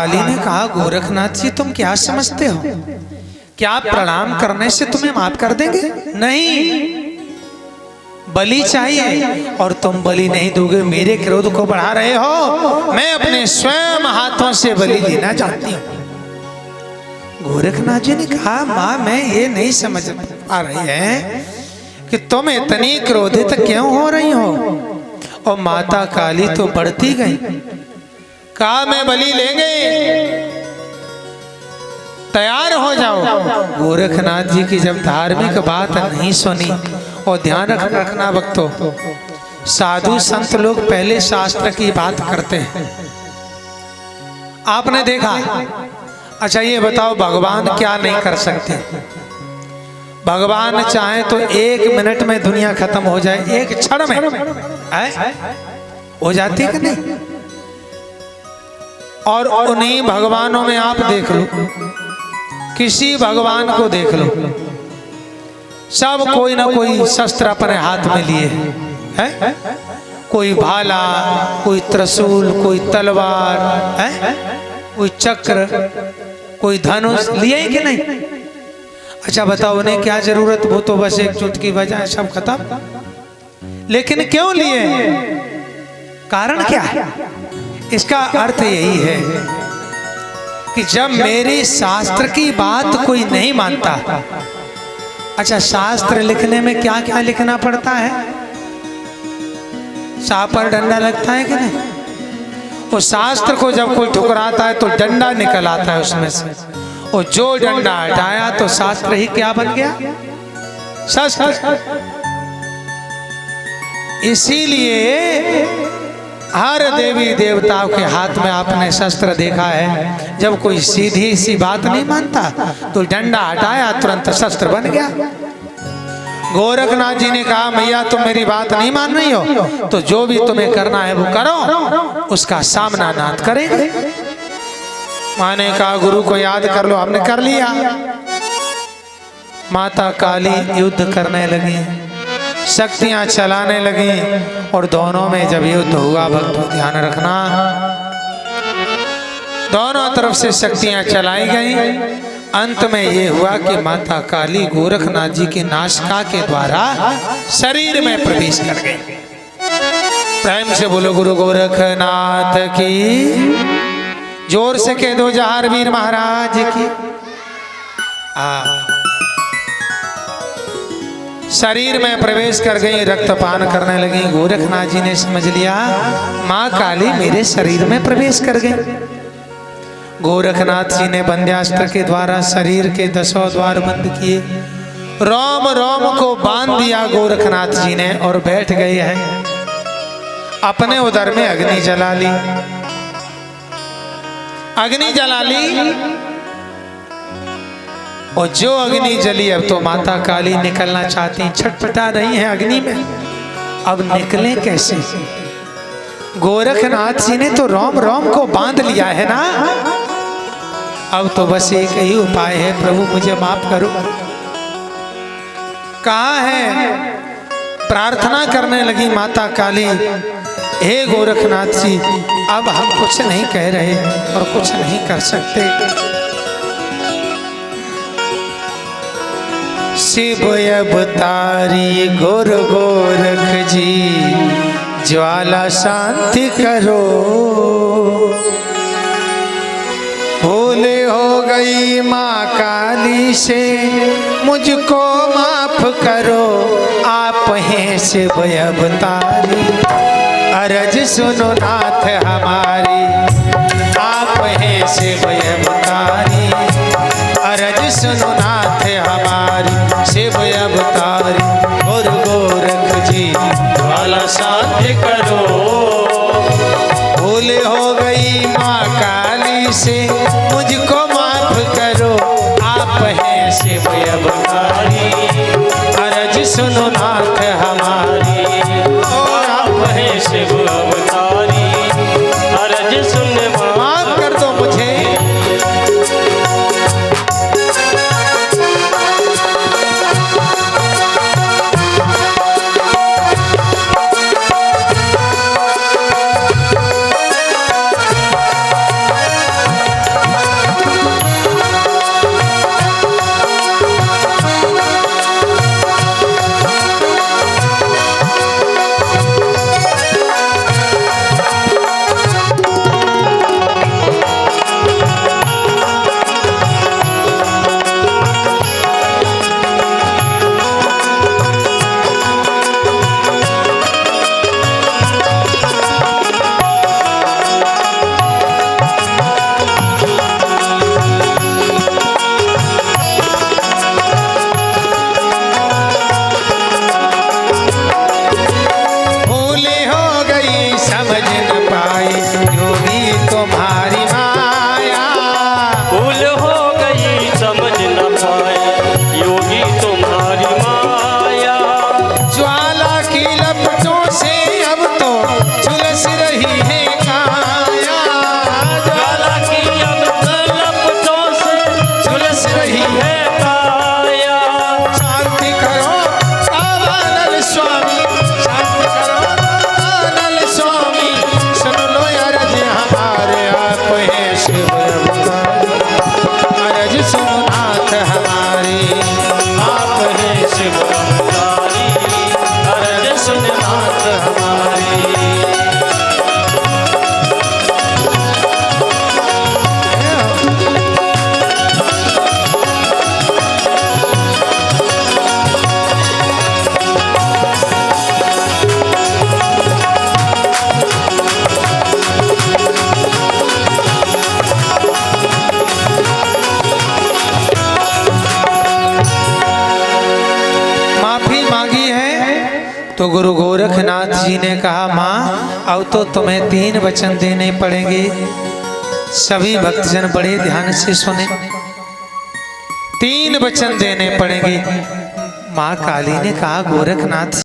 काली ने कहा, गोरखनाथ जी तुम क्या समझते हो, क्या प्रणाम करने से तुम्हें माफ कर देंगे? नहीं, बलि चाहिए और तुम बलि नहीं दोगे, मेरे क्रोध को बढ़ा रहे हो। मैं अपने स्वयं हाथों से बलि लेना चाहती हूँ। गोरखनाथ जी ने कहा, माँ मैं ये नहीं समझ पा रही है कि तुम इतनी क्रोधित क्यों हो रही हो। और माता काली तो बढ़ती गई, कहा मैं बलि लेंगे, तैयार हो जाओ। गोरखनाथ जी की जब धार्मिक बात नहीं सुनी, और ध्यान रखना भक्तों, साधु संत लोग पहले शास्त्र की बात करते हैं। आपने देखा? अच्छा ये बताओ, भगवान क्या नहीं कर सकते? भगवान चाहे तो 1 मिनट में दुनिया खत्म हो जाए, एक क्षण में हो जाती है कि नहीं? और उन्हीं भगवानों में आप देख लो, किसी भगवान को देख लो, सब कोई ना कोई शस्त्र अपने हाथ में लिए है, कोई भाला, कोई त्रिशूल, कोई तलवार है, कोई चक्र, कोई धनुष लिए कि नहीं? अच्छा बताओ उन्हें क्या जरूरत, वो तो बस एक चुटकी बजाए सब खत्म। लेकिन क्यों लिए? कारण क्या है? इसका अर्थ यही है कि जब मेरे शास्त्र की बात कोई नहीं मानता। अच्छा शास्त्र लिखने में क्या क्या लिखना पड़ता है? सांप पर डंडा लगता है कि नहीं? उस शास्त्र को जब कोई ठुकराता है तो डंडा निकल आता है उसमें से, और जो डंडा हटाया तो शास्त्र ही क्या बन गया? शस्त्र। इसीलिए हर देवी देवताओं के हाथ में आपने शस्त्र देखा है। जब कोई सीधी सी बात नहीं मानता तो डंडा हटाया, तुरंत शस्त्र बन गया। गोरखनाथ जी ने कहा, मैया तुम मेरी बात नहीं मान रही हो तो जो भी तुम्हें करना है वो करो, उसका सामना नाथ करेंगे। माँ ने कहा, गुरु को याद कर लो। हमने कर लिया। माता काली युद्ध करने लगी, शक्तियां चलाने लगी, और दोनों में जब युद्ध हुआ, भक्तों ध्यान रखना, दोनों तरफ से शक्तियां चलाई गई। अंत में ये हुआ कि माता काली गोरखनाथ जी के नासिका के द्वारा शरीर में प्रवेश कर गई। प्रेम से बोलो गुरु गोरखनाथ की, जोर से कह दो जहार वीर महाराज की। शरीर में प्रवेश कर गई, रक्तपान करने लगी। गोरखनाथ जी ने समझ लिया माँ काली मेरे शरीर में प्रवेश कर गई। गोरखनाथ जी ने बंध्यास्त्र के द्वारा शरीर के 10 द्वार बंद किए, रोम रोम को बांध दिया गोरखनाथ जी ने, और बैठ गए हैं। अपने उदर में अग्नि जला ली, अग्नि जला ली, और जो अग्नि जली, अब तो माता काली निकलना चाहती, छटपटा रही है अग्नि में। अब निकले कैसे? गोरखनाथ जी ने तो रोम रोम को बांध लिया है ना। अब तो बस एक ही उपाय है, प्रभु मुझे माफ करो। कहाँ है? प्रार्थना करने लगी माता काली, हे गोरखनाथ जी अब हम कुछ नहीं कह रहे और कुछ नहीं कर सकते। शिव अवतारी गोर गोरख जी, ज्वाला शांति करो। भूले हो गई माँ काली से, मुझको माफ करो। आप हैं शिव अवतारी, अरज सुनो नाथ हमारी। आप हैं शिव अवतारी, अरज सुनो नाथ हमारी। शिव अवतारी और गोरख जी, ज्वाला शांति करो। भूल हो गई माँ काली से, मुझको माफ करो। आप हैं शिव अवतारी, अरज सुनो नाथ हमारी। आप हैं शिव अवतारी, अरज गुरु गोरखनाथ जी ने कहा माँ अब तो तुम्हें 3 वचन देने पड़ेंगे। सभी भक्तजन बड़े ध्यान से सुने। 3 वचन देने पड़ेंगे। माँ काली ने कहा गोरखनाथ